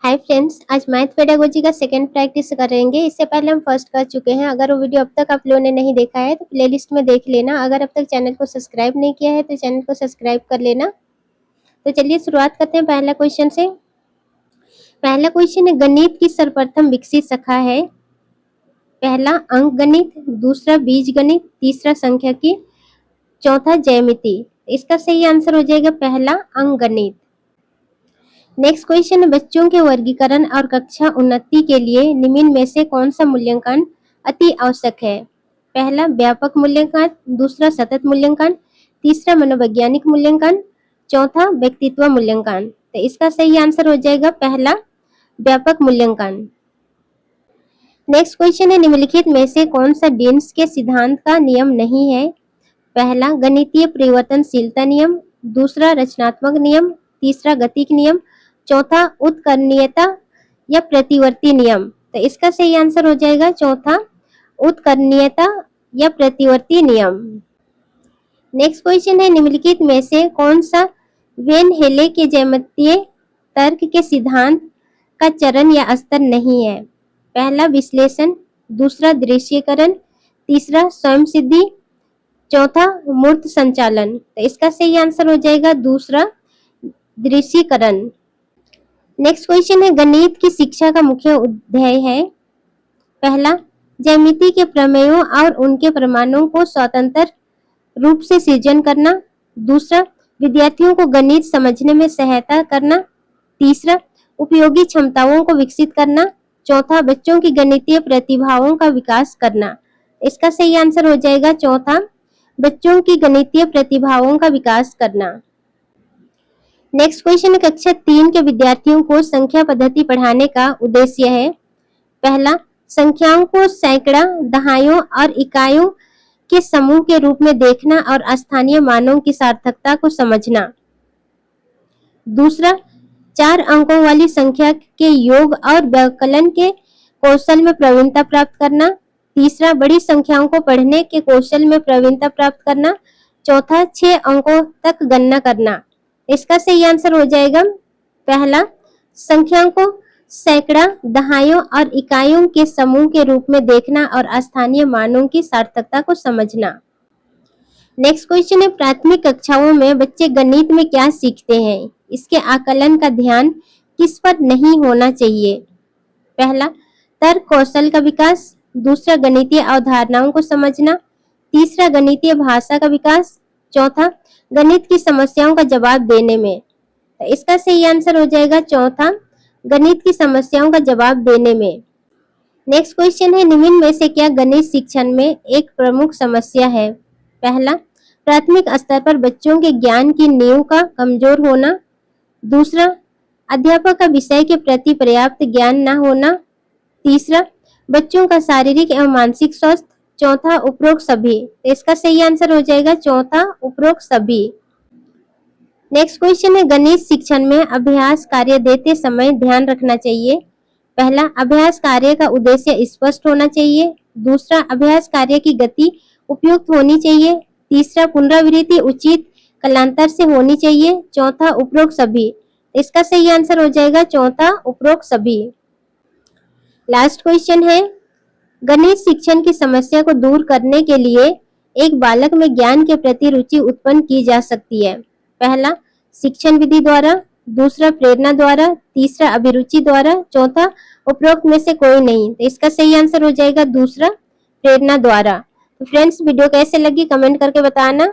Hi friends, आज math pedagogy का second practice करेंगे। इससे पहले हम फर्स्ट कर चुके हैं। अगर वो वीडियो अब तक आप लोगों ने नहीं देखा है तो प्लेलिस्ट में देख लेना। अगर अब तक चैनल को सब्सक्राइब नहीं किया है तो चैनल को सब्सक्राइब कर लेना। तो चलिए शुरुआत करते हैं पहला क्वेश्चन से। पहला क्वेश्चन है, गणित की सर्वप्रथम विकसित शाखा है। पहला अंक गणित, दूसरा बीज गणित, तीसरा सांख्यिकी, चौथा ज्यामिति। इसका सही आंसर हो जाएगा पहला अंक गणित। नेक्स्ट क्वेश्चन है, बच्चों के वर्गीकरण और कक्षा उन्नति के लिए निम्न में से कौन सा मूल्यांकन अति आवश्यक है। पहला व्यापक मूल्यांकन, दूसरा सतत मूल्यांकन, तीसरा मनोवैज्ञानिक मूल्यांकन, चौथा व्यक्तित्व मूल्यांकन। तो इसका सही आंसर हो जाएगा पहला व्यापक मूल्यांकन। नेक्स्ट क्वेश्चन है, निम्नलिखित में से कौन सा डीन्स के सिद्धांत का नियम नहीं है। पहला गणितीय परिवर्तनशीलता नियम, दूसरा रचनात्मक नियम, तीसरा गतिक नियम, चौथा उत्कर्णीयता या प्रतिवर्ती नियम। तो इसका सही आंसर हो जाएगा चौथा उत्कर्णीयता या प्रतिवर्ती नियम। नेक्स्ट क्वेश्चन है, निम्नलिखित में से कौन सा वेन हेले के ज्यामितीय तर्क के सिद्धांत का चरण या स्तर नहीं है। पहला विश्लेषण, दूसरा दृश्यीकरण, तीसरा स्वयं सिद्धि, चौथा मूर्त संचालन। तो इसका सही आंसर हो जाएगा दूसरा दृश्यीकरण। नेक्स्ट क्वेश्चन है, गणित की शिक्षा का मुख्य उद्देश्य है। पहला ज्यामिति के प्रमेयों और उनके प्रमाणों को स्वतंत्र रूप से सृजन करना, दूसरा विद्यार्थियों को गणित समझने में सहायता करना, तीसरा उपयोगी क्षमताओं को विकसित करना, चौथा बच्चों की गणितीय प्रतिभाओं का विकास करना। इसका सही आंसर हो जाएगा चौथा बच्चों की गणितीय प्रतिभाओं का विकास करना। नेक्स्ट क्वेश्चन, कक्षा 3 के विद्यार्थियों को संख्या पद्धति पढ़ाने का उद्देश्य है। पहला संख्याओं को सैकड़ा, दहाइयों और इकाइयों के समूह के रूप में देखना और स्थानीय मानों की सार्थकता को समझना, दूसरा 4 अंकों वाली संख्या के योग और व्यवकलन के कौशल में प्रवीणता प्राप्त करना, तीसरा बड़ी संख्याओं को पढ़ने के कौशल में प्रवीणता प्राप्त करना, चौथा 6 अंकों तक गणना करना। इसका सही आंसर हो जाएगा पहला संख्याओं को सैकड़ा, दहाइयों और इकाइयों के समूह के रूप में देखना और स्थानीय मानों की सार्थकता को समझना। नेक्स्ट क्वेश्चन है, प्राथमिक कक्षाओं में बच्चे गणित में क्या सीखते हैं, इसके आकलन का ध्यान किस पर नहीं होना चाहिए। पहला तर्क कौशल का विकास, दूसरा गणितीय अवधारणाओं को समझना, तीसरा गणितीय भाषा का विकास, चौथा गणित की समस्याओं का जवाब देने में। तो इसका सही आंसर हो जाएगा चौथा गणित की समस्याओं का जवाब देने में। नेक्स्ट क्वेश्चन है, निम्न में से क्या गणित शिक्षण में एक प्रमुख समस्या है। पहला प्राथमिक स्तर पर बच्चों के ज्ञान की नींव का कमजोर होना, दूसरा अध्यापक का विषय के प्रति पर्याप्त ज्ञान न होना, तीसरा बच्चों का शारीरिक एवं मानसिक स्वास्थ्य, चौथा उपरोक्त सभी। तो इसका सही आंसर हो जाएगा चौथा उपरोक्त सभी। नेक्स्ट क्वेश्चन है, गणित शिक्षण में अभ्यास कार्य देते समय ध्यान रखना चाहिए। पहला अभ्यास कार्य का उद्देश्य स्पष्ट होना चाहिए, दूसरा अभ्यास कार्य की गति उपयुक्त होनी चाहिए, तीसरा पुनरावृत्ति उचित कालांतर से होनी चाहिए, चौथा उपरोक्त सभी। इसका सही आंसर हो जाएगा चौथा उपरोक्त सभी। लास्ट क्वेश्चन है, गणित शिक्षण की समस्या को दूर करने के लिए एक बालक में ज्ञान के प्रति रुचि उत्पन्न की जा सकती है। पहला शिक्षण विधि द्वारा, दूसरा प्रेरणा द्वारा, तीसरा अभिरुचि द्वारा, चौथा उपरोक्त में से कोई नहीं। तो इसका सही आंसर हो जाएगा दूसरा प्रेरणा द्वारा। तो फ्रेंड्स, वीडियो कैसे लगी कमेंट करके बताना।